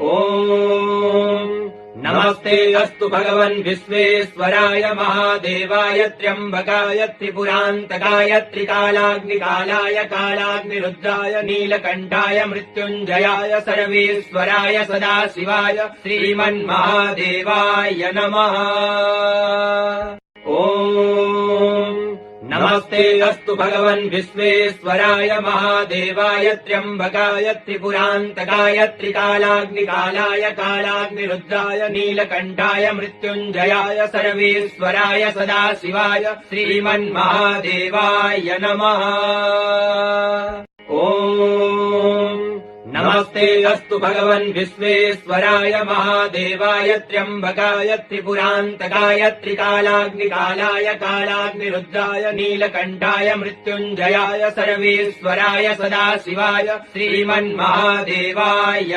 ॐ नमस्ते अस्तु भगवन् विश्वेश्वराय महादेवाय त्र्यम्बकाय त्रिपुरान्तकाय त्रिकालाग्निकालाय कालाग्निरुद्राय नीलकण्ठाय मृत्युञ्जयाय सर्वेश्वराय सदाशिवाय श्रीमन्महादेवाय नमः। ॐ नमस्ते अस्तु भगवन् विश्वेश्वराय महादेवाय त्र्यम्बकाय त्रिपुरान्तकाय त्रिकालाग्निकालाय कालाग्निरुद्राय नीलकण्ठाय मृत्युञ्जयाय सर्वेश्वराय सदाशिवाय श्रीमन्महादेवाय नमः। ॐ नमस्ते अस्तु भगवन् विश्वेश्वराय महादेवाय त्र्यम्बकाय त्रिपुरान्तकाय त्रिकालाग्निकालाय कालाग्निरुद्राय नीलकण्ठाय मृत्युञ्जयाय सर्वेश्वराय सदाशिवाय श्रीमन्महादेवाय